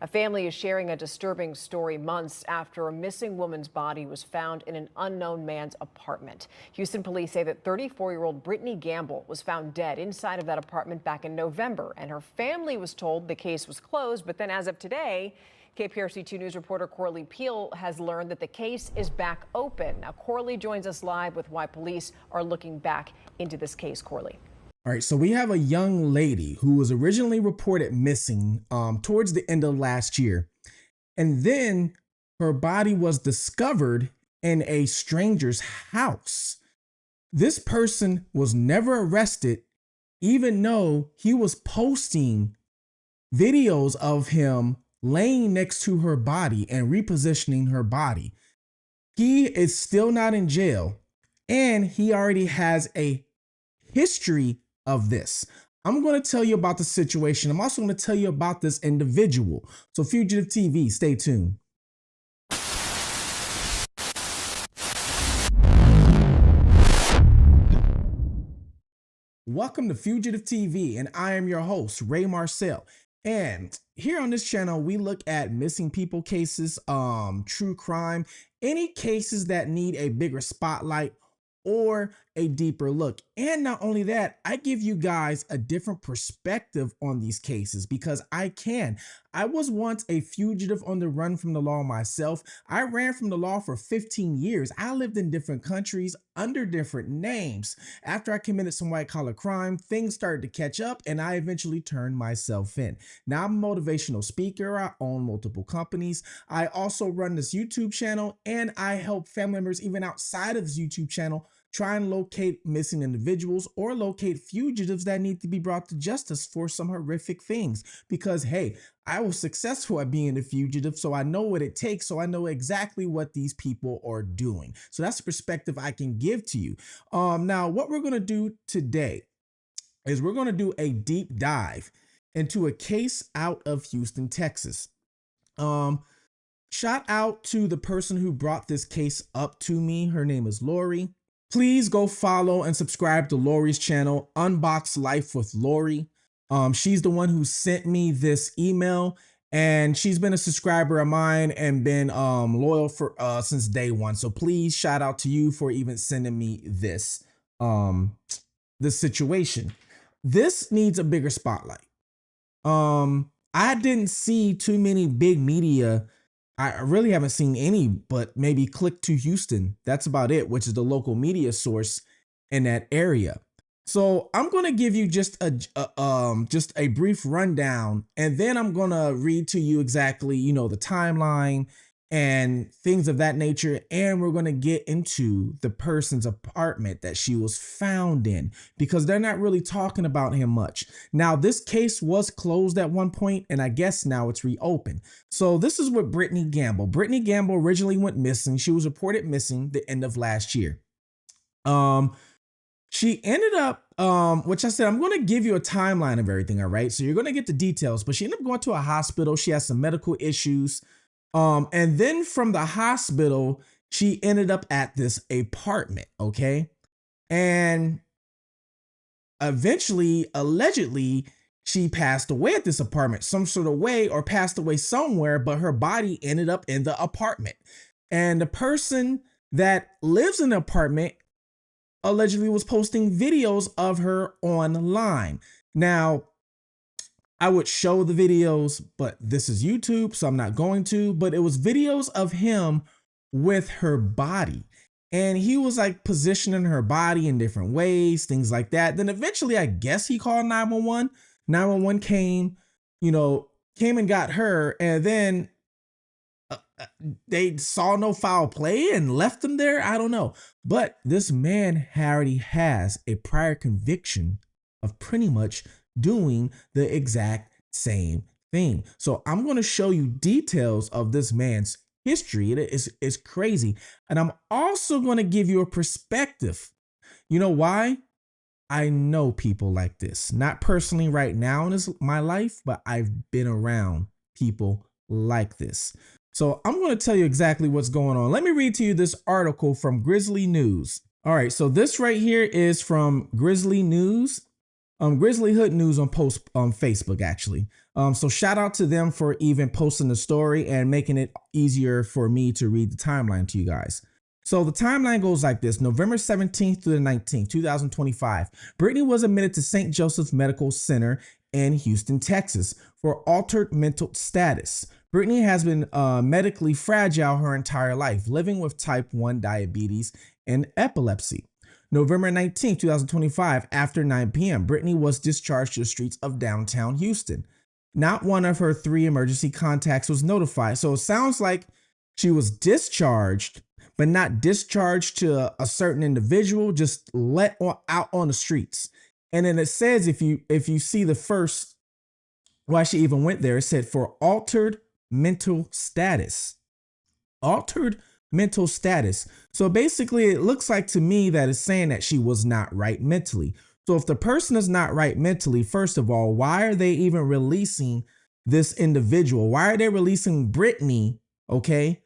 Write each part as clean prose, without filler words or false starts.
A family is sharing a disturbing story months after a missing woman's body was found in an unknown man's apartment. Houston police say that 34-year-old Brittany Gamble was found dead inside of that apartment back in November, and her family was told the case was closed. But then as of today, KPRC2 News reporter Corley Peel has learned that the case is back open. Now, Corley joins us live with why police are looking back into this case. Corley. All right, so we have a young lady who was originally reported missing towards the end of last year. And then her body was discovered in a stranger's house. This person was never arrested, even though he was posting videos of him laying next to her body and repositioning her body. He is still not in jail, and he already has a history of this. I'm going to tell you about the situation. I'm also going to tell you about this individual. So Fugitive TV, stay tuned. Welcome to Fugitive TV, and I am your host, Ray Marcel. And here on this channel, we look at missing people cases, true crime, any cases that need a bigger spotlight or a deeper look. And not only that, I give you guys a different perspective on these cases because I was once a fugitive on the run from the law myself. I ran from the law for 15 years. I lived in different countries under different names. After I committed some white collar crime, things started to catch up and I eventually turned myself in. Now I'm a motivational speaker. I own multiple companies. I also run this YouTube channel and I help family members even outside of this YouTube channel try and locate missing individuals or locate fugitives that need to be brought to justice for some horrific things. Because, hey, I was successful at being a fugitive, so I know what it takes. So I know exactly what these people are doing. So that's the perspective I can give to you. Now, what we're going to do today is we're going to do a deep dive into a case out of Houston, Texas. Shout out to the person who brought this case up to me. Her name is Lori. Please go follow and subscribe to Lori's channel, Unbox Life with Lori. She's the one who sent me this email, and she's been a subscriber of mine and been loyal for since day one. So please shout out to you for even sending me this this situation. This needs a bigger spotlight. I didn't see too many big media. I really haven't seen any, but maybe Click to Houston. That's about it, which is the local media source in that area. So I'm going to give you just a brief rundown, and then I'm going to read to you exactly, the timeline and things of that nature. And we're going to get into the person's apartment that she was found in, because they're not really talking about him much. Now, this case was closed at one point, and I guess now it's reopened. So this is with Brittany Gamble. Brittany Gamble originally went missing. She was reported missing the end of last year. She ended up, which I said, I'm going to give you a timeline of everything. All right. So you're going to get the details, but she ended up going to a hospital. She has some medical issues. And then from the hospital, she ended up at this apartment. Okay. And eventually, allegedly, she passed away at this apartment some sort of way, or passed away somewhere, but her body ended up in the apartment. And the person that lives in the apartment allegedly was posting videos of her online. Now, I would show the videos, but this is YouTube, so I'm not going to, but it was videos of him with her body. And he was like positioning her body in different ways, things like that. Then eventually, I guess he called 911. 911 came, came and got her. And then they saw no foul play and left him there. I don't know. But this man already has a prior conviction of pretty much doing the exact same thing. So I'm going to show you details of this man's history. It is crazy. And I'm also going to give you a perspective. You know why? I know people like this, not personally right now in my life, but I've been around people like this. So I'm going to tell you exactly what's going on. Let me read to you this article from Grizzly News. All right, so this right here is from Grizzly News. Grizzly Hood News on Facebook actually. So shout out to them for even posting the story and making it easier for me to read the timeline to you guys. So the timeline goes like this: November 17th through the 19th, 2025. Brittany was admitted to St. Joseph's Medical Center in Houston, Texas for altered mental status. Brittany has been medically fragile her entire life, living with type 1 diabetes and epilepsy. November 19, 2025, after 9 p.m., Brittany was discharged to the streets of downtown Houston. Not one of her 3 emergency contacts was notified. So it sounds like she was discharged, but not discharged to a certain individual, just let out on the streets. And then it says, if you see the first, why she even went there, it said for altered mental status. Altered mental status. So basically, it looks like to me that it's saying that she was not right mentally. So if the person is not right mentally, first of all, why are they even releasing this individual? Why are they releasing Brittany, okay,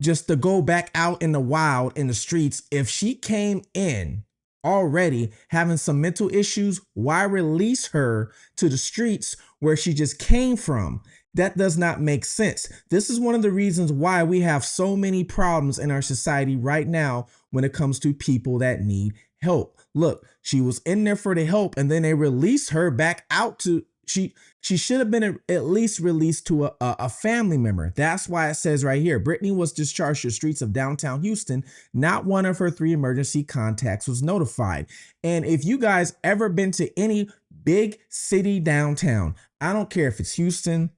just to go back out in the wild in the streets? If she came in already having some mental issues, why release her to the streets where she just came from? That does not make sense. This is one of the reasons why we have so many problems in our society right now when it comes to people that need help. Look, she was in there for the help, and then they released her back out to, she should have been at least released to a family member. That's why it says right here, Brittany was discharged to the streets of downtown Houston. Not one of her 3 emergency contacts was notified. And if you guys ever been to any big city downtown, I don't care if it's Houston,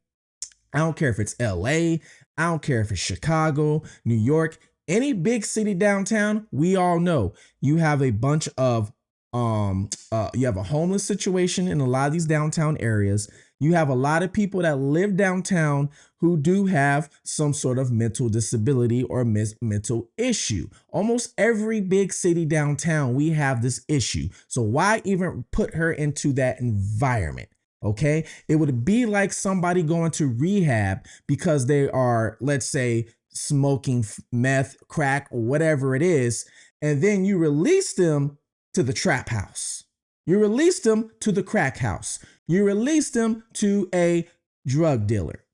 I don't care if it's LA, I don't care if it's Chicago, New York, any big city downtown, we all know you have a bunch of you have a homeless situation in a lot of these downtown areas. You have a lot of people that live downtown who do have some sort of mental disability or mental issue. Almost every big city downtown, we have this issue. So why even put her into that environment? Okay, it would be like somebody going to rehab because they are, let's say, smoking meth, crack, or whatever it is, and then you release them to the trap house. You release them to the crack house. You release them to a drug dealer.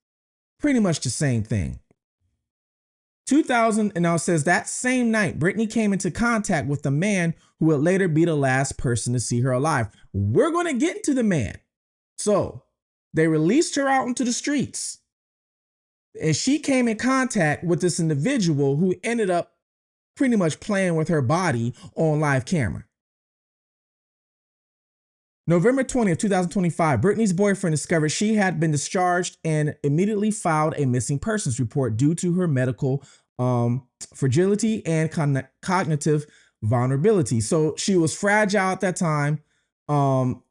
Pretty much the same thing. 2000, and now it says that same night, Brittany came into contact with the man who would later be the last person to see her alive. We're going to get into the man. So they released her out into the streets, and she came in contact with this individual who ended up pretty much playing with her body on live camera. November 20th, 2025, Brittany's boyfriend discovered she had been discharged and immediately filed a missing persons report due to her medical fragility and cognitive vulnerability. So she was fragile at that time.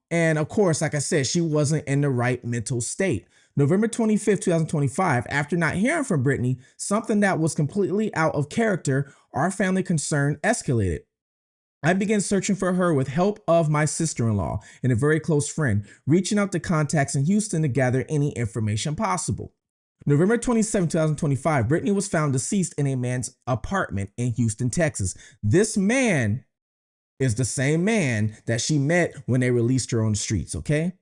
And of course, like I said, she wasn't in the right mental state. November 25th, 2025, after not hearing from Brittany, something that was completely out of character, our family concern escalated. I began searching for her with help of my sister-in-law and a very close friend, reaching out to contacts in Houston to gather any information possible. November 27, 2025, Brittany was found deceased in a man's apartment in Houston, Texas. This man is the same man that she met when they released her on the streets, okay?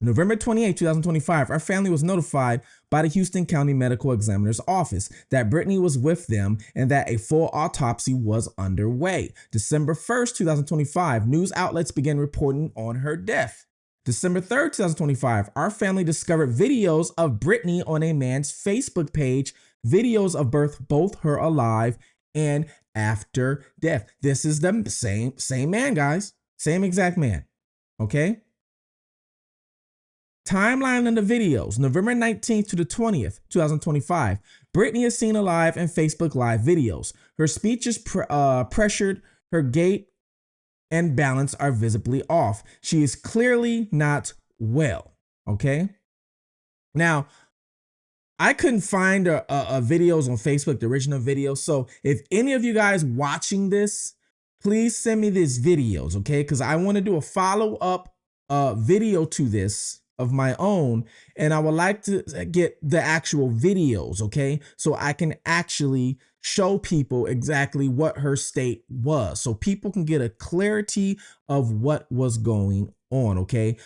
November 28, 2025, our family was notified by the Houston County Medical Examiner's Office that Brittany was with them and that a full autopsy was underway. December 1st, 2025, news outlets began reporting on her death. December 3rd, 2025, our family discovered videos of Brittany on a man's Facebook page, videos of both her alive and after death. This is the same man, guys. Same exact man. Okay? Timeline in the videos, November 19th to the 20th, 2025. Brittany is seen alive in Facebook Live videos. Her speech is pressured, her gait and balance are visibly off. She is clearly not well, okay? Now, I couldn't find videos on Facebook, the original video. So if any of you guys watching this, please send me these videos, okay? Because I want to do a follow-up video to this of my own, and I would like to get the actual videos, okay? So I can actually show people exactly what her state was, so people can get a clarity of what was going on, okay?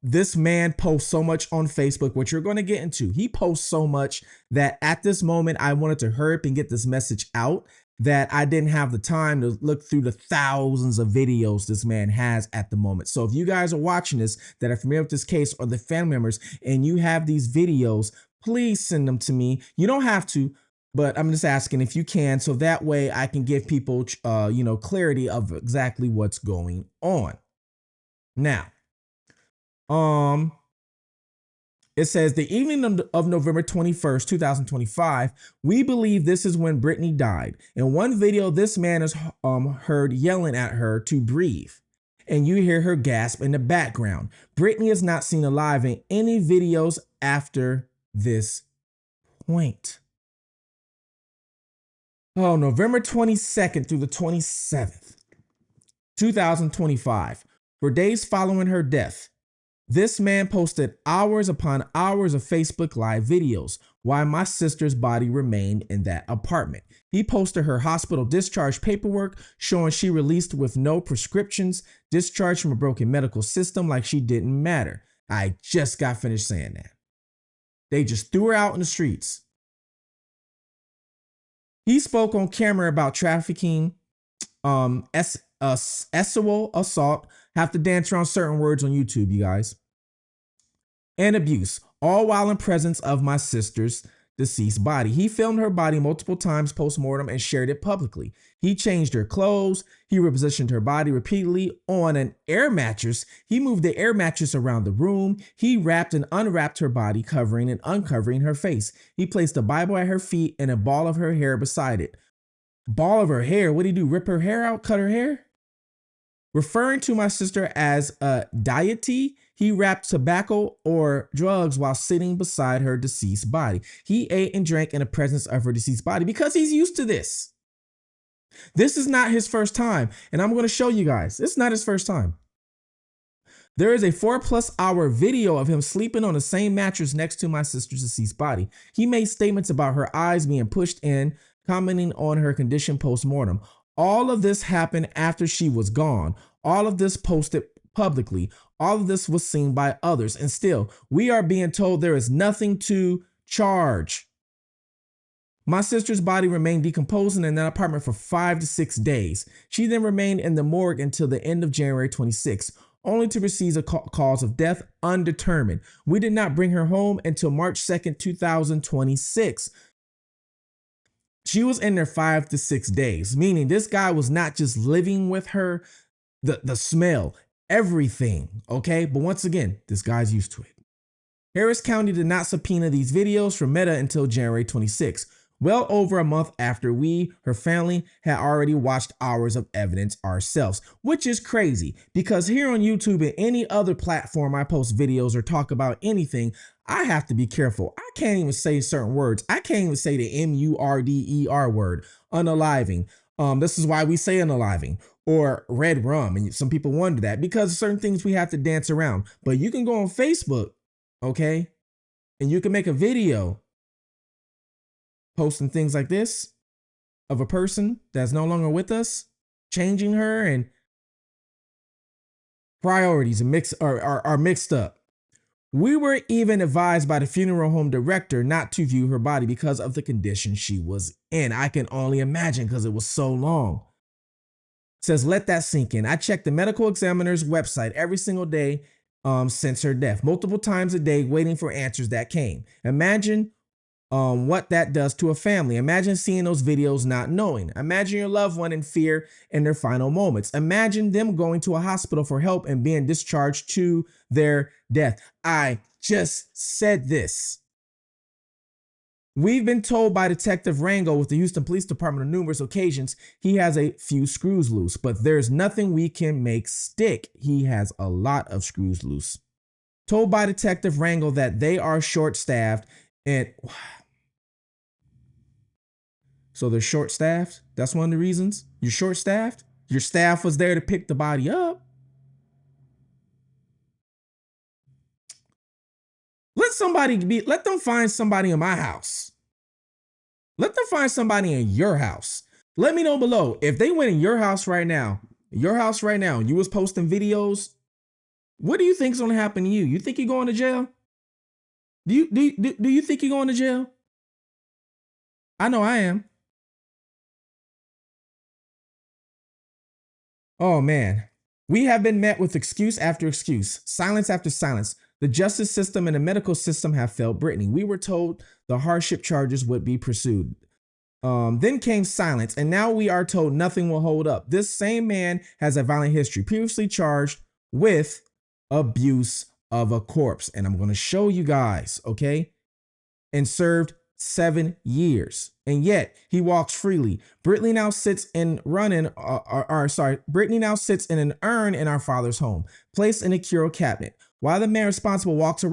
This man posts so much on Facebook, which you're going to get into. He posts so much that at this moment, I wanted to hurry up and get this message out, that I didn't have the time to look through the thousands of videos this man has at the moment. So if you guys are watching this that are familiar with this case, or the family members, and you have these videos, please send them to me. You don't have to, but I'm just asking if you can, so that way I can give people, clarity of exactly what's going on. Now, it says the evening of November 21st, 2025, we believe this is when Brittany died. In one video, this man is heard yelling at her to breathe, and you hear her gasp in the background. Brittany is not seen alive in any videos after this point. Oh, November 22nd through the 27th, 2025, for days following her death, this man posted hours upon hours of Facebook Live videos while my sister's body remained in that apartment. He posted her hospital discharge paperwork showing she released with no prescriptions, discharged from a broken medical system like she didn't matter. I just got finished saying that. They just threw her out in the streets. He spoke on camera about trafficking, sexual assault, have to dance around certain words on YouTube, you guys, and abuse, all while in presence of my sister's deceased body. He filmed her body multiple times post-mortem and shared it publicly. He changed her clothes. He repositioned her body repeatedly on an air mattress. He moved the air mattress around the room. He wrapped and unwrapped her body, covering and uncovering her face. He placed a Bible at her feet and a ball of her hair beside it. Ball of her hair? What did he do? Rip her hair out? Cut her hair? Referring to my sister as a deity, he wrapped tobacco or drugs while sitting beside her deceased body. He ate and drank in the presence of her deceased body because he's used to this. This is not his first time, and I'm going to show you guys. It's not his first time. There is a 4+ hour video of him sleeping on the same mattress next to my sister's deceased body. He made statements about her eyes being pushed in, commenting on her condition post-mortem. All of this happened after she was gone. All of this posted publicly. All of this was seen by others. And still, we are being told there is nothing to charge. My sister's body remained decomposing in that apartment for 5 to 6 days. She then remained in the morgue until the end of January 26, only to receive a cause of death undetermined. We did not bring her home until March 2nd, 2026. She was in there 5 to 6 days, meaning this guy was not just living with her, the smell, everything, okay? But once again, this guy's used to it. Harris County did not subpoena these videos from Meta until January 26, well over a month after we, her family, had already watched hours of evidence ourselves, which is crazy because here on YouTube and any other platform I post videos or talk about anything, I have to be careful. I can't even say certain words. I can't even say the M-U-R-D-E-R word, unaliving. This is why we say unaliving or red rum. And some people wonder that because certain things we have to dance around. But you can go on Facebook, okay, and you can make a video posting things like this of a person that's no longer with us, changing her, and priorities are mixed up. We were even advised by the funeral home director not to view her body because of the condition she was in. I can only imagine because it was so long. It says, let that sink in. I checked the medical examiner's website every single day since her death, multiple times a day, waiting for answers that came. Imagine what that does to a family. Imagine seeing those videos not knowing. Imagine your loved one in fear in their final moments. Imagine them going to a hospital for help and being discharged to their death. I just said this. We've been told by Detective Rango with the Houston Police Department on numerous occasions he has a few screws loose, but there's nothing we can make stick. He has a lot of screws loose. Told by Detective Rango that they are short-staffed and so they're short-staffed. That's one of the reasons you're short-staffed. Your staff was there to pick the body up. Let them find somebody in my house. Let them find somebody in your house. Let me know below if they went in your house right now, and you was posting videos What do you think's gonna happen to you? You think you're going to jail? Do you think you're going to jail? I know I am. Oh man, we have been met with excuse after excuse, silence after silence. The justice system and the medical system have failed Brittany. We were told the hardship charges would be pursued. Then came silence, and now we are told nothing will hold up. This same man has a violent history, previously charged with abuse of a corpse. And I'm going to show you guys, okay? And served 7 years. And yet he walks freely. Brittany now sits in Brittany now sits in an urn in our father's home, placed in a curio cabinet. While the man responsible walks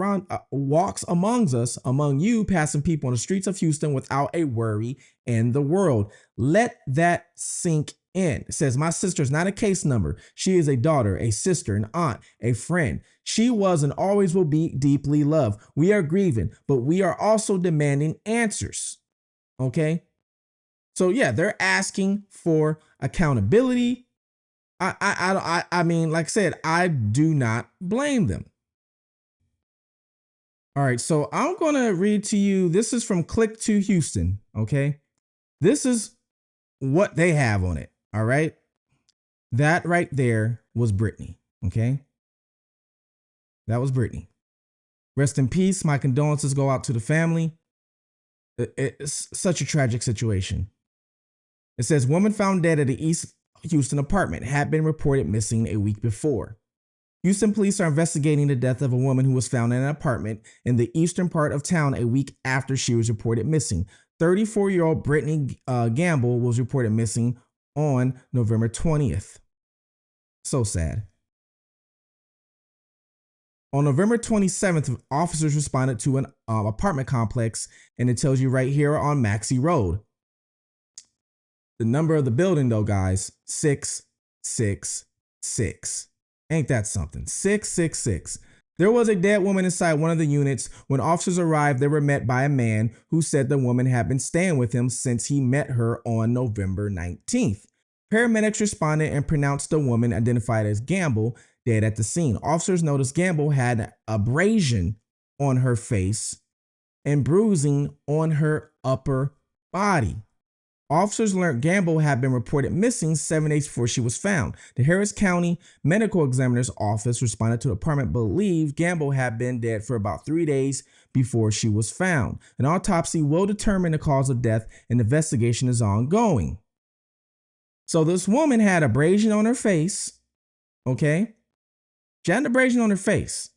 amongst us, among you, passing people on the streets of Houston without a worry in the world. Let that sink in. It says, my sister is not a case number. She is a daughter, a sister, an aunt, a friend. She was and always will be deeply loved. We are grieving, but we are also demanding answers. Okay. So yeah, they're asking for accountability. I mean, like I said, I do not blame them. All right, so I'm going to read to you. This is from Click to Houston, okay? This is what they have on it, all right? That right there was Brittany, okay? That was Brittany. Rest in peace. My condolences go out to the family. It's such a tragic situation. It says, woman found dead at the East Houston apartment had been reported missing a week before. Houston police are investigating the death of a woman who was found in an apartment in the eastern part of town a week after she was reported missing. 34-year-old Brittany Gamble was reported missing on November 20th. So sad. On November 27th, officers responded to an apartment complex, and it tells you right here on Maxey Road. The number of the building, though, guys, 666. Ain't that something? 666. There was a dead woman inside one of the units. When officers arrived, they were met by a man who said the woman had been staying with him since he met her on November 19th. Paramedics responded and pronounced the woman, identified as Gamble, dead at the scene. Officers noticed Gamble had abrasion on her face and bruising on her upper body. Officers learned Gamble had been reported missing 7 days before she was found. The Harris County Medical Examiner's Office responded to the apartment, believed Gamble had been dead for about 3 days before she was found. An autopsy will determine the cause of death, and the investigation is ongoing. So this woman had abrasion on her face, okay? She had an abrasion on her face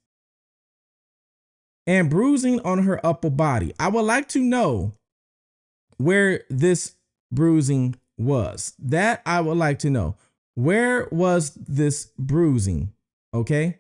and bruising on her upper body. I would like to know where this bruising was. That I would like to know. Where was this bruising? Okay.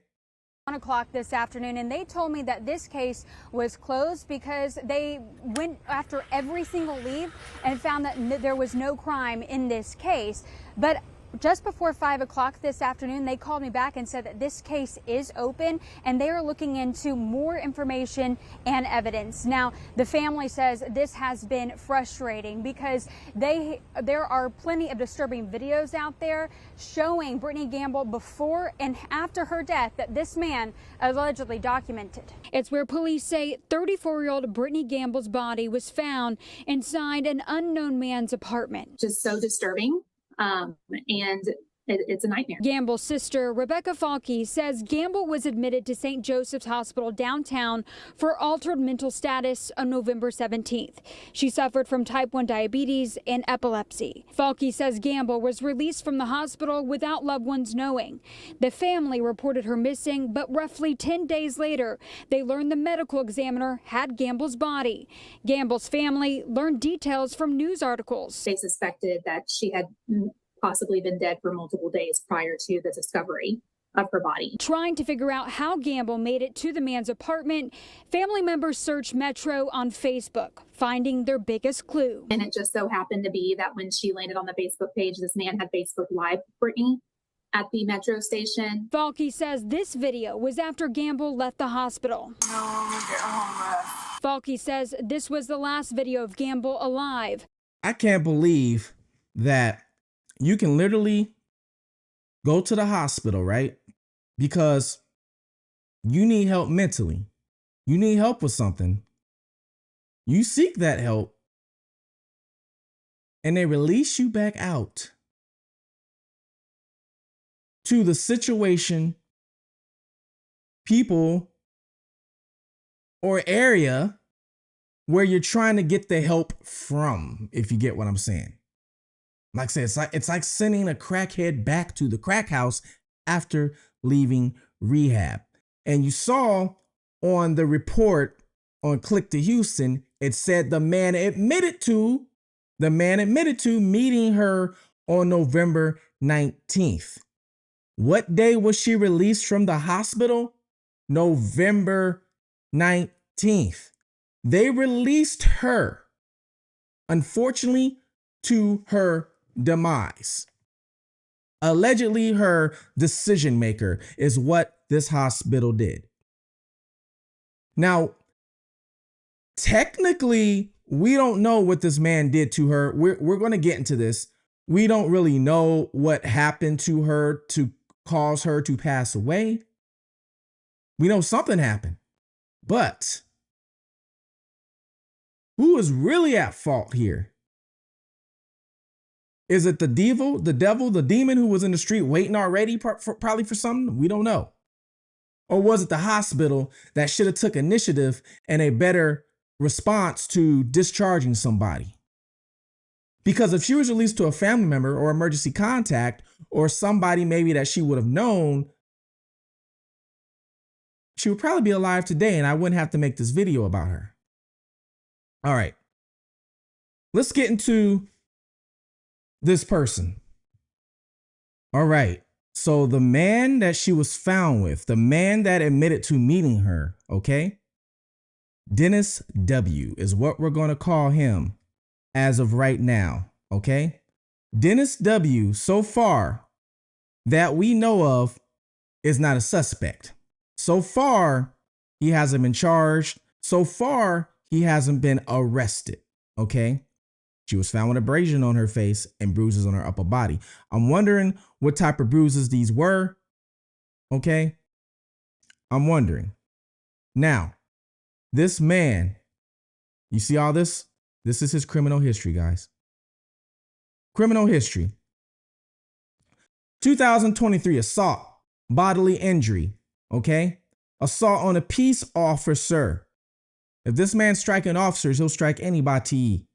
1 o'clock this afternoon, and they told me that this case was closed because they went after every single lead and found that there was no crime in this case. But just before 5 o'clock this afternoon, they called me back and said that this case is open and they are looking into more information and evidence. Now, the family says this has been frustrating because there are plenty of disturbing videos out there showing Brittany Gamble before and after her death that this man allegedly documented. It's where police say 34-year-old Brittany Gamble's body was found inside an unknown man's apartment. Just so disturbing. And it's a nightmare. Gamble's sister, Rebecca Falke, says Gamble was admitted to St. Joseph's Hospital downtown for altered mental status on November 17th. She suffered from type 1 diabetes and epilepsy. Falke says Gamble was released from the hospital without loved ones knowing. The family reported her missing, but roughly 10 days later, they learned the medical examiner had Gamble's body. Gamble's family learned details from news articles. They suspected that she had possibly been dead for multiple days prior to the discovery of her body. Trying to figure out how Gamble made it to the man's apartment, family members searched Metro on Facebook, finding their biggest clue. And it just so happened to be that when she landed on the Facebook page, this man had Facebook Live Brittany at the Metro station. Falke says this video was after Gamble left the hospital. Falke says this was the last video of Gamble alive. I can't believe that you can literally go to the hospital, right? Because you need help mentally, you need help with something, you seek that help, and they release you back out to the situation, people, or area where you're trying to get the help from, if you get what I'm saying. Like I said, it's like sending a crackhead back to the crack house after leaving rehab. And you saw on the report on Click to Houston, it said the man admitted to meeting her on November 19th. What day was she released from the hospital? November 19th. They released her, unfortunately, to her demise. Allegedly, her decision maker is what this hospital did. Now, technically, we don't know what this man did to her. We're going to get into this. We don't really know what happened to her to cause her to pass away. We know something happened, but who is really at fault here? Is it the devil, the demon who was in the street waiting already, probably for something? We don't know. Or was it the hospital that should have took initiative and a better response to discharging somebody? Because if she was released to a family member or emergency contact or somebody maybe that she would have known, she would probably be alive today and I wouldn't have to make this video about her. All right, let's get into this person. All right. So the man that she was found with, the man that admitted to meeting her, okay? Dennis W. is what we're going to call him as of right now, okay? Dennis W. so far that we know of is not a suspect. So far, he hasn't been charged. So far, he hasn't been arrested, okay? She was found with abrasion on her face and bruises on her upper body. I'm wondering what type of bruises these were. Okay. I'm wondering. Now, this man, you see all this? This is his criminal history, guys. Criminal history. 2023 assault, bodily injury. Okay. Assault on a peace officer. If this man's striking officers, he'll strike anybody.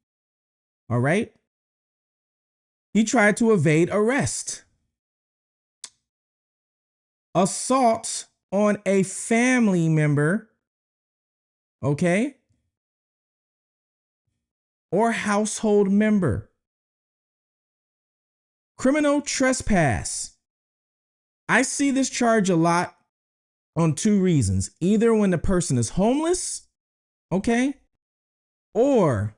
All right. He tried to evade arrest. Assault on a family member. Okay. Or household member. Criminal trespass. I see this charge a lot on two reasons. Either when the person is homeless, okay, or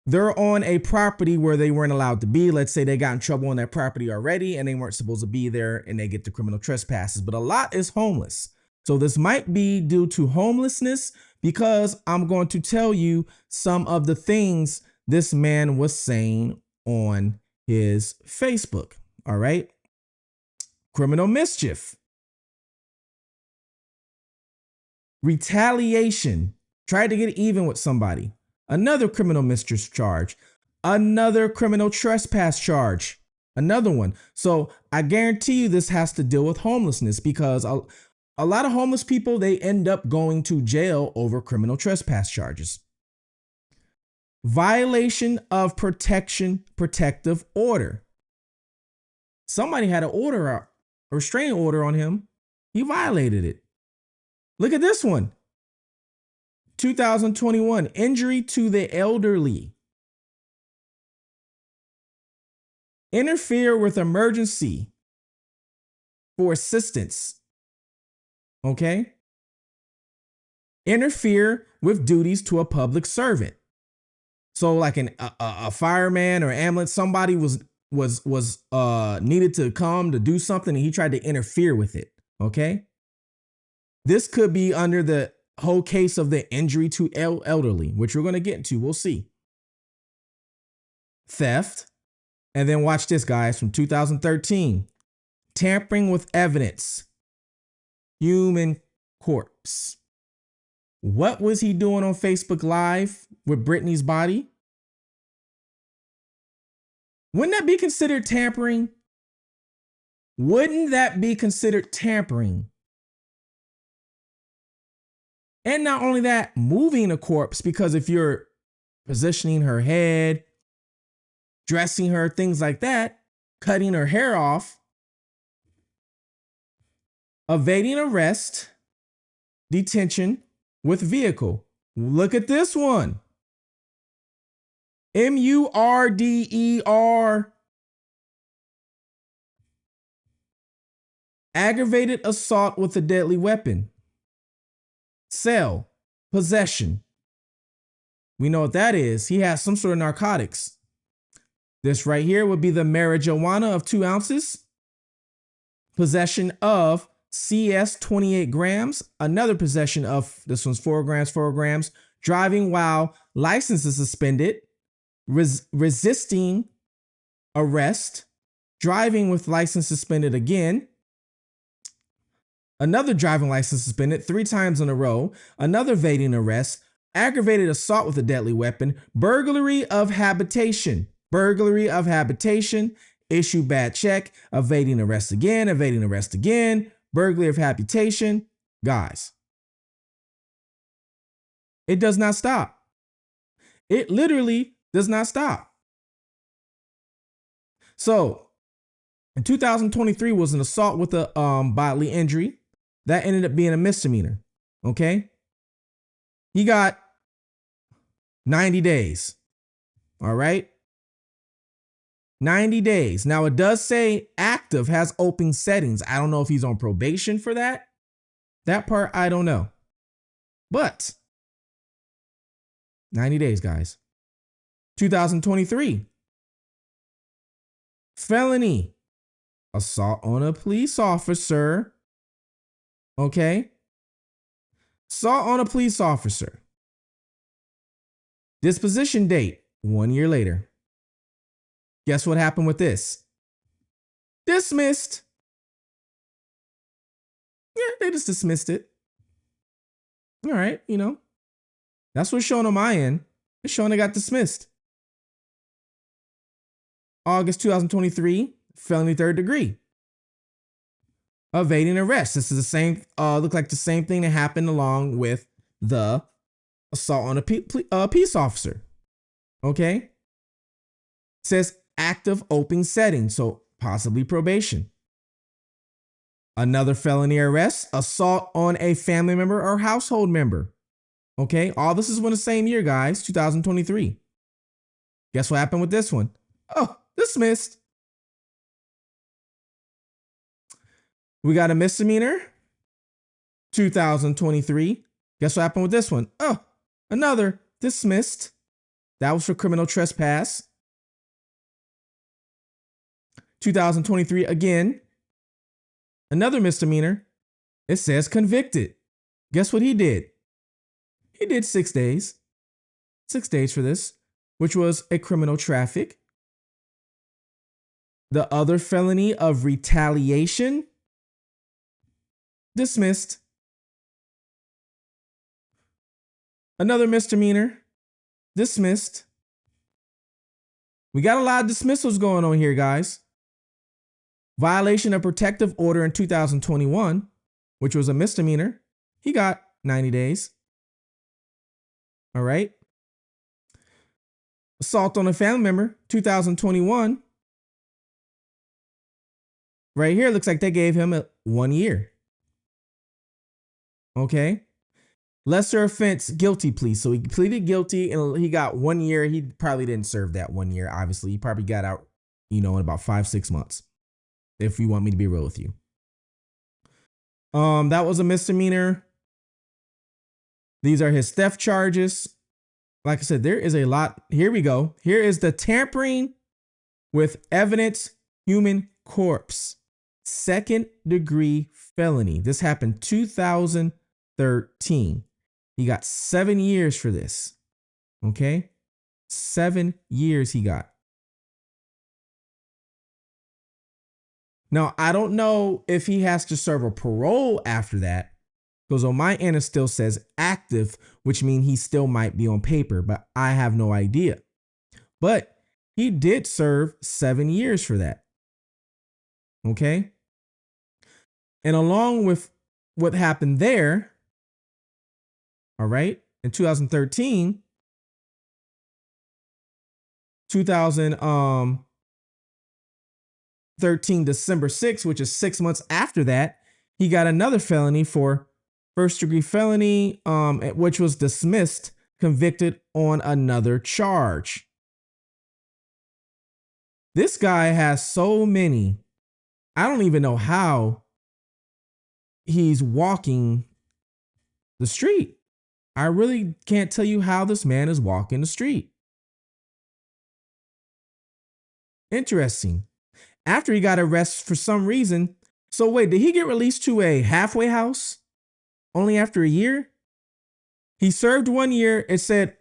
they're on a property where they weren't allowed to be. Let's say they got in trouble on that property already and they weren't supposed to be there and they get the criminal trespasses, but a lot is homeless. So this might be due to homelessness because I'm going to tell you some of the things this man was saying on his Facebook. All right. Criminal mischief. Retaliation. Tried to get even with somebody. Another criminal mischief charge, another criminal trespass charge, another one. So I guarantee you this has to deal with homelessness because a lot of homeless people, they end up going to jail over criminal trespass charges. Violation of protective order. Somebody had an order, a restraining order on him. He violated it. Look at this one. 2021, injury to the elderly. Interfere with emergency for assistance. Okay. Interfere with duties to a public servant. So like a fireman or ambulance, somebody was needed to come to do something and he tried to interfere with it. Okay. This could be under the whole case of the injury to elderly, which we're going to get into. We'll see. Theft. And then watch this, guys, from 2013. Tampering with evidence. Human corpse. What was he doing on Facebook Live with Brittany's body? Wouldn't that be considered tampering? Wouldn't that be considered tampering? And not only that, moving a corpse, because if you're positioning her head, dressing her, things like that, cutting her hair off, evading arrest, detention with vehicle. Look at this one. MURDER. Aggravated assault with a deadly weapon. Sale, possession. We know what that is. He has some sort of narcotics. This right here would be the marijuana of 2 ounces. Possession of CS 28 grams. Another possession of, this one's 4 grams. Driving while license is suspended. Resisting arrest. Driving with license suspended again. Another driving license suspended 3 times in a row. Another evading arrest. Aggravated assault with a deadly weapon. Burglary of habitation. Burglary of habitation. Issue bad check. Evading arrest again. Evading arrest again. Burglary of habitation. Guys, it does not stop. It literally does not stop. So, in 2023 was an assault with a bodily injury. That ended up being a misdemeanor. Okay? He got 90 days. All right? 90 days. Now, it does say active, has open settings. I don't know if he's on probation for that. That part, I don't know. But 90 days, guys. 2023. Felony. Assault on a police officer. Okay. Assault on a police officer. Disposition date, 1 year later. Guess what happened with this? Dismissed. Yeah, they just dismissed it. All right, you know. That's what's showing on my end. It's showing it got dismissed. August 2023, felony 3rd degree. Evading arrest. This is the same, look like the same thing that happened along with the assault on a peace officer. Okay. It says active open setting, so possibly probation. Another felony arrest, assault on a family member or household member. Okay. All this is in the same year, guys, 2023. Guess what happened with this one? Oh, dismissed. We got a misdemeanor, 2023. Guess what happened with this one? Oh, another dismissed. That was for criminal trespass. 2023 again. Another misdemeanor. It says convicted. Guess what he did? He did 6 days. 6 days for this, which was a criminal traffic. The other felony of retaliation. Dismissed. Another misdemeanor. Dismissed. We got a lot of dismissals going on here, guys. Violation of protective order in 2021, which was a misdemeanor. He got 90 days. All right. Assault on a family member, 2021. Right here, looks like they gave him 1 year. Okay. Lesser offense, guilty plea. So he pleaded guilty and he got 1 year. He probably didn't serve that 1 year, obviously. He probably got out, in about 5-6 months. If you want me to be real with you. That was a misdemeanor. These are his theft charges. Like I said, there is a lot. Here we go. Here is the tampering with evidence, human corpse. 2nd degree felony. This happened 2013. He got 7 years for this. Okay. 7 years he got. Now, I don't know if he has to serve a parole after that, Because on my end, it still says active, which means he still might be on paper, but I have no idea. But he did serve 7 years for that. Okay. And along with what happened there, all right, in 2013, 2013 December 6th, which is 6 months after that, he got another felony for first-degree felony, which was dismissed, convicted on another charge. This guy has so many. I don't even know how he's walking the street. I really can't tell you how this man is walking the street. Interesting. After he got arrested for some reason. So wait, did he get released to a halfway house only after a year? He served 1 year. It said,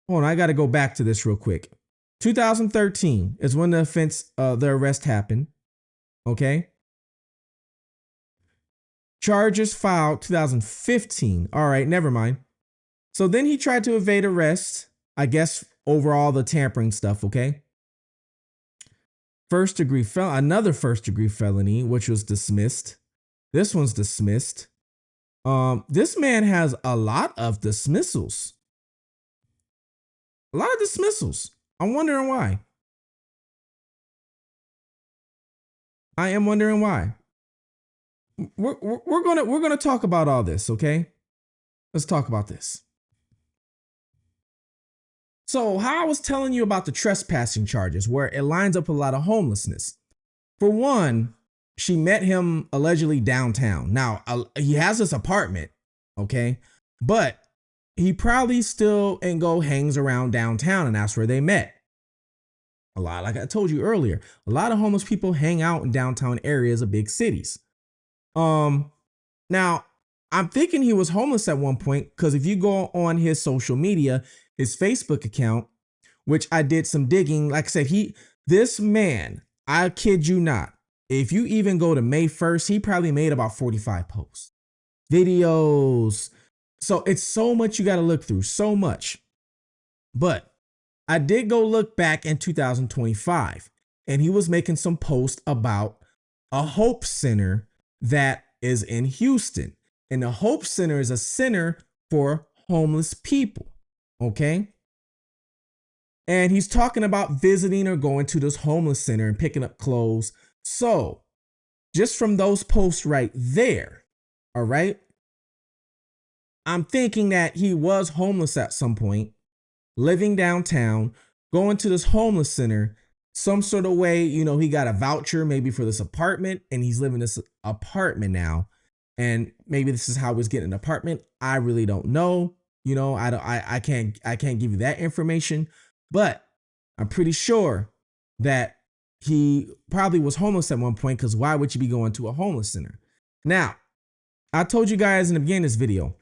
hold on, I got to go back to this real quick. 2013 is when the arrest happened. Okay. Charges filed 2015. All right, never mind. So then he tried to evade arrest, I guess, over all the tampering stuff. Okay. Another first degree felony, which was dismissed. This one's dismissed. This man has a lot of dismissals. A lot of dismissals. I'm wondering why. I am wondering why. We're gonna talk about all this, okay? Let's talk about this. So, how I was telling you about the trespassing charges, where it lines up with a lot of homelessness. For one, she met him allegedly downtown. Now, he has this apartment, okay? But he probably still hangs around downtown, and that's where they met. A lot, like I told you earlier, a lot of homeless people hang out in downtown areas of big cities. Now, I'm thinking he was homeless at one point, because if you go on his social media, his Facebook account, which I did some digging, like I said, this man, I kid you not, if you even go to May 1st, he probably made about 45 posts, videos. So it's so much you got to look through, so much. But I did go look back in 2025, and he was making some posts about a Hope Center that is in Houston. And the Hope Center is a center for homeless people. Okay. And he's talking about visiting or going to this homeless center and picking up clothes. So just from those posts right there, all right, I'm thinking that he was homeless at some point, living downtown, going to this homeless center, some sort of way, he got a voucher maybe for this apartment, and he's living in this apartment now. And maybe this is how he's getting an apartment. I really don't know. I can't give you that information, but I'm pretty sure that he probably was homeless at one point, because why would you be going to a homeless center? Now, I told you guys in the beginning of this video,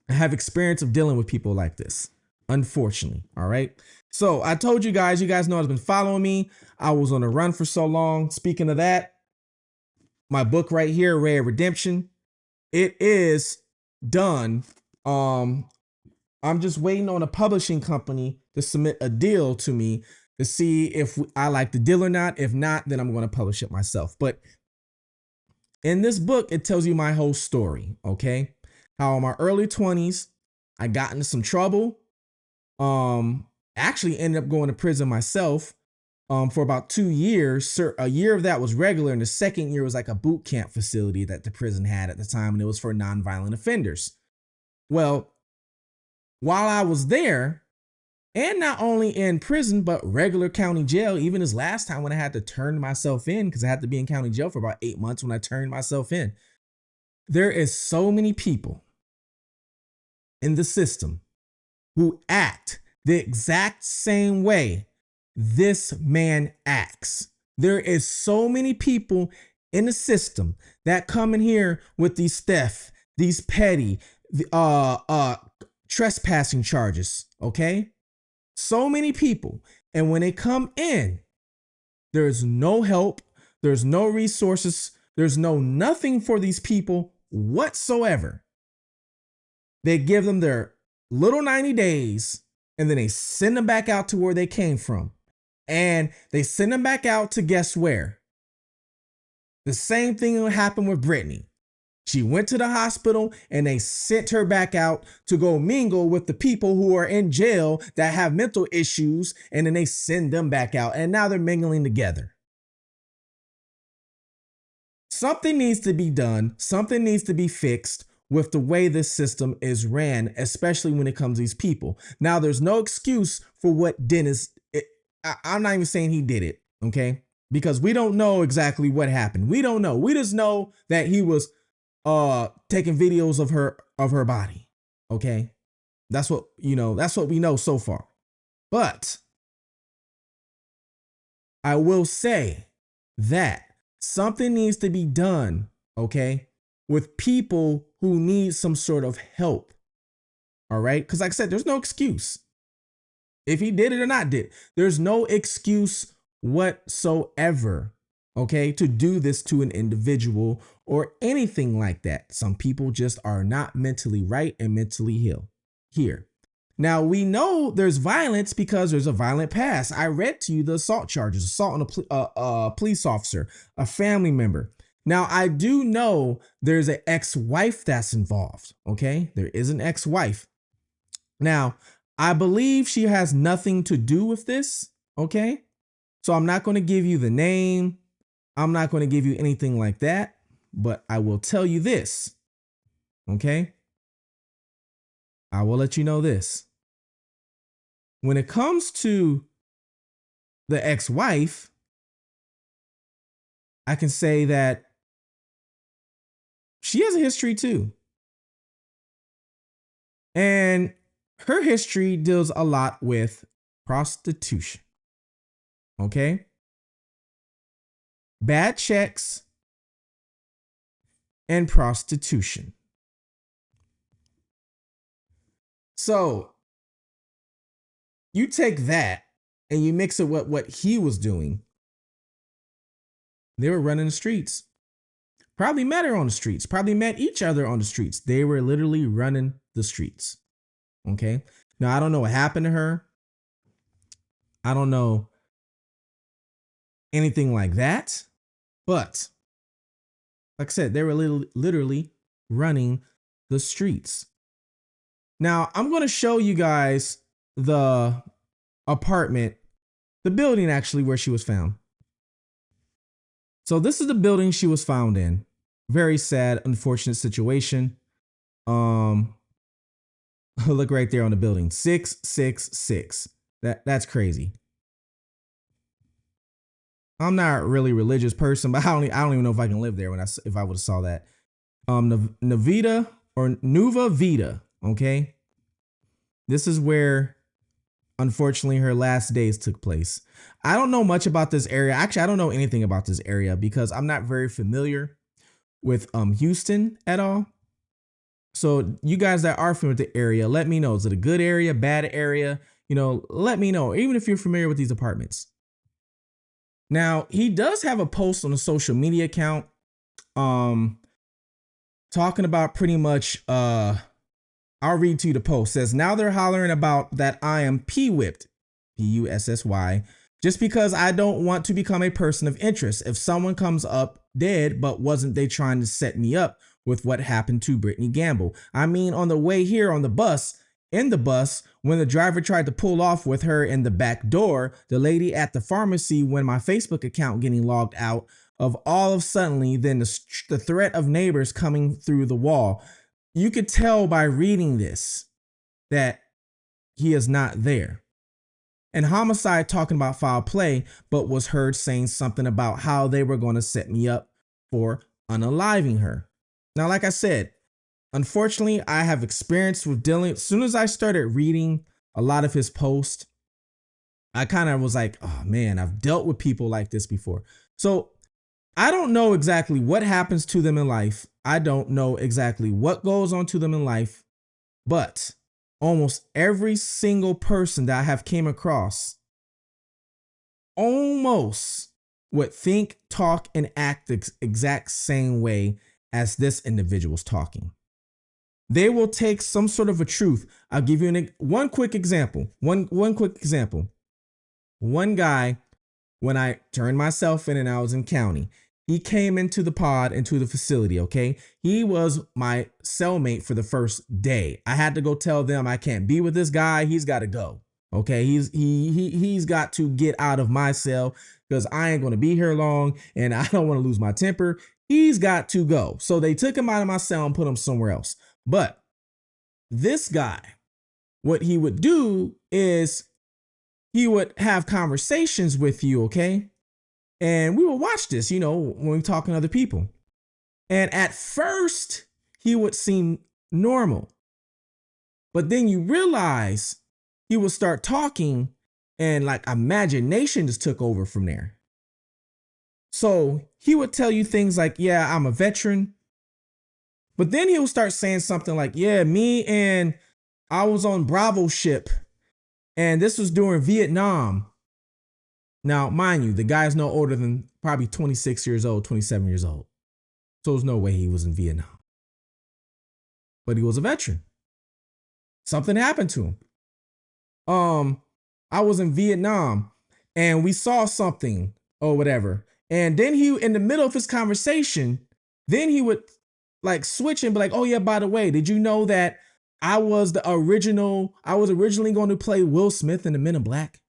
I have experience of dealing with people like this, unfortunately. All right. So I told you guys know I've been following me. I was on a run for so long. Speaking of that, my book right here, Ray of Redemption, it is done. I'm just waiting on a publishing company to submit a deal to me to see if I like the deal or not. If not, then I'm going to publish it myself. But in this book, it tells you my whole story. Okay. How in my early 20s, I got into some trouble. Actually ended up going to prison myself for about 2 years. A year of that was regular, and the second year was like a boot camp facility that the prison had at the time, and it was for nonviolent offenders. Well, while I was there, and not only in prison, but regular county jail, even this last time when I had to turn myself in, because I had to be in county jail for about 8 months when I turned myself in, there is so many people in the system who act the exact same way this man acts. There is so many people in the system that come in here with these theft, these petty, trespassing charges. Okay. So many people. And when they come in, there's no help. There's no resources. There's nothing for these people whatsoever. They give them their little 90 days and then they send them back out to where they came from. And they send them back out to guess where? The same thing happened with Brittany. She went to the hospital and they sent her back out to go mingle with the people who are in jail that have mental issues. And then they send them back out and now they're mingling together. Something needs to be done. Something needs to be fixed with the way this system is ran, especially when it comes to these people. Now, there's no excuse for what Dennis, I'm not even saying he did it, okay? Because we don't know exactly what happened. We don't know. We just know that he was taking videos of her body, okay? That's what, that's what we know so far. But I will say that something needs to be done, okay, with people who need some sort of help. All right. Because like I said, there's no excuse. If he did it or not did, there's no excuse whatsoever, okay, to do this to an individual or anything like that. Some people just are not mentally right and mentally ill here. Now, we know there's violence because there's a violent past. I read to you the assault charges, assault on a police officer, a family member. Now, I do know there's an ex-wife that's involved, okay? There is an ex-wife. Now, I believe she has nothing to do with this, okay? So I'm not going to give you the name. I'm not going to give you anything like that, but I will tell you this, okay? I will let you know this. When it comes to the ex-wife, I can say that she has a history too. And her history deals a lot with prostitution. Okay? Bad checks and prostitution. So you take that and you mix it with what he was doing. They were running the streets. Probably met her on the streets. Probably met each other on the streets. They were literally running the streets. Okay. Now, I don't know what happened to her. I don't know anything like that. But like I said, they were literally running the streets. Now, I'm going to show you guys the apartment, the building actually where she was found. So this is the building she was found in. Very sad, unfortunate situation. Look right there on the building, 666. That's crazy. I'm not really a religious person, but I don't even know if I can live there if I would have saw that. Navita or Nuva Vita, okay? This is where, unfortunately, her last days took place. I don't know much about this area. Actually, I don't know anything about this area because I'm not very familiar with Houston at all. So you guys that are familiar with the area, let me know. Is it a good area, bad area? Let me know, even if you're familiar with these apartments. Now, he does have a post on a social media account talking about pretty much, I'll read to you the post. It says, now they're hollering about that I am P-whipped, P-U-S-S-Y, just because I don't want to become a person of interest. If someone comes up dead, but wasn't they trying to set me up with what happened to Brittany Gamble? I mean, on the way here on the bus, in the bus, when the driver tried to pull off with her in the back door, the lady at the pharmacy, when my Facebook account getting logged out of all of suddenly, then the threat of neighbors coming through the wall. You could tell by reading this that he is not there. And homicide talking about foul play, but was heard saying something about how they were going to set me up for unaliving her. Now, like I said, unfortunately, I have experience with dealing. As soon as I started reading a lot of his posts, I kind of was like, oh man, I've dealt with people like this before. So I don't know exactly what happens to them in life. I don't know exactly what goes on to them in life, but almost every single person that I have came across almost would think, talk, and act the exact same way as this individual's talking. They will take some sort of a truth. I'll give you one quick example. One quick example. One guy, when I turned myself in and I was in county, he came into the pod, into the facility, okay? He was my cellmate for the first day. I had to go tell them I can't be with this guy. He's got to go, okay? He's got to get out of my cell because I ain't going to be here long and I don't want to lose my temper. He's got to go. So they took him out of my cell and put him somewhere else. But this guy, what he would do is he would have conversations with you, okay? And we would watch this, you know, when we're talking to other people. And at first, he would seem normal. But then you realize he would start talking and like imagination just took over from there. So he would tell you things like, yeah, I'm a veteran. But then he would start saying something like, yeah, me and I was on Bravo ship and this was during Vietnam. Now, mind you, the guy's no older than probably 26 years old, 27 years old. So there's no way he was in Vietnam. But he was a veteran. Something happened to him. I was in Vietnam and we saw something or whatever. And then he, in the middle of his conversation, then he would like switch and be like, oh yeah, by the way, did you know that I was originally going to play Will Smith in the Men in Black?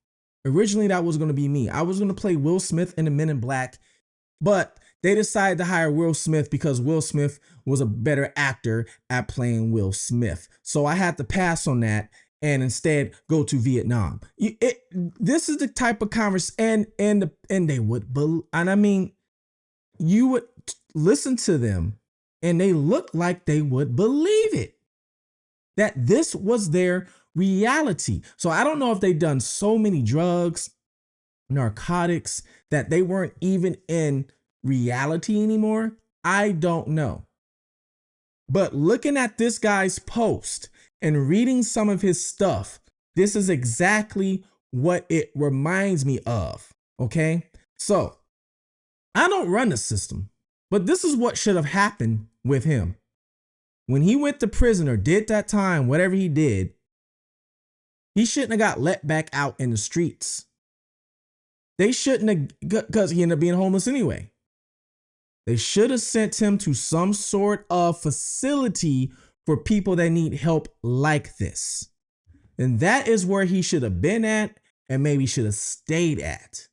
Originally, that was going to be me. I was going to play Will Smith in the Men in Black, but they decided to hire Will Smith because Will Smith was a better actor at playing Will Smith. So I had to pass on that and instead go to Vietnam. This is the type of conversation, and they would, and I mean, you would listen to them and they look like they would believe it, that this was their reality. So I don't know if they've done so many drugs, narcotics, that they weren't even in reality anymore. I don't know. But looking at this guy's post and reading some of his stuff, this is exactly what it reminds me of. Okay. So I don't run the system, but this is what should have happened with him. When he went to prison or did that time, whatever he did, he shouldn't have got let back out in the streets. They shouldn't have, because he ended up being homeless anyway. They should have sent him to some sort of facility for people that need help like this. And that is where he should have been at and maybe should have stayed at.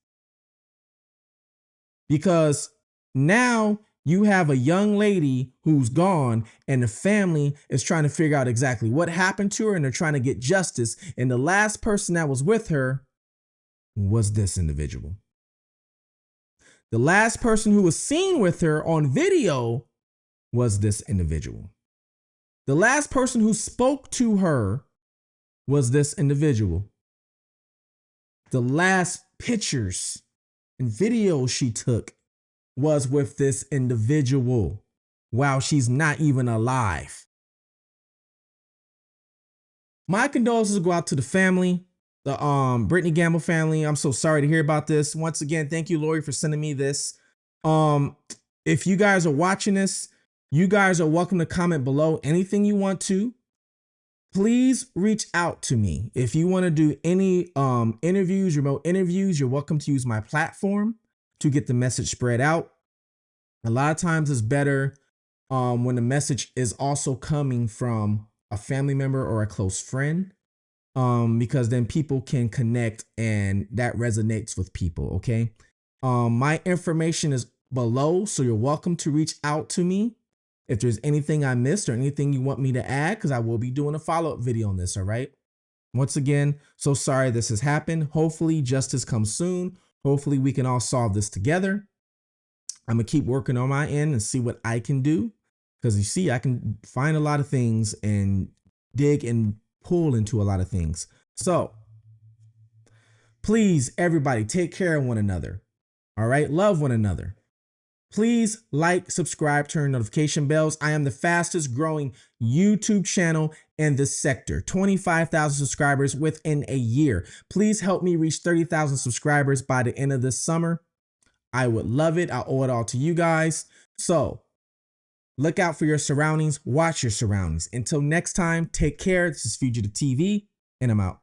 Because now you have a young lady who's gone and the family is trying to figure out exactly what happened to her and they're trying to get justice. And the last person that was with her was this individual. The last person who was seen with her on video was this individual. The last person who spoke to her was this individual. The last pictures and videos she took was with this individual while she's not even alive. My condolences go out to the family, the Brittany Gamble family. I'm so sorry to hear about this. Once again, thank you, Lori, for sending me this. If you guys are watching this, you guys are welcome to comment below anything you want to. Please reach out to me. If you want to do any interviews, remote interviews, you're welcome to use my platform to get the message spread out. A lot of times it's better when the message is also coming from a family member or a close friend, because then people can connect and that resonates with people. Okay. My information is below, so you're welcome to reach out to me if there's anything I missed or anything you want me to add, because I will be doing a follow-up video on this. All right. Once again, so sorry this has happened. Hopefully justice comes soon. Hopefully we can all solve this together. I'm going to keep working on my end and see what I can do, because you see, I can find a lot of things and dig and pull into a lot of things. So please, everybody, take care of one another. All right. Love one another. Please like, subscribe, turn notification bells. I am the fastest growing YouTube channel in this sector. 25,000 subscribers within a year. Please help me reach 30,000 subscribers by the end of this summer. I would love it. I owe it all to you guys. So look out for your surroundings. Watch your surroundings. Until next time, take care. This is Fugitive TV, and I'm out.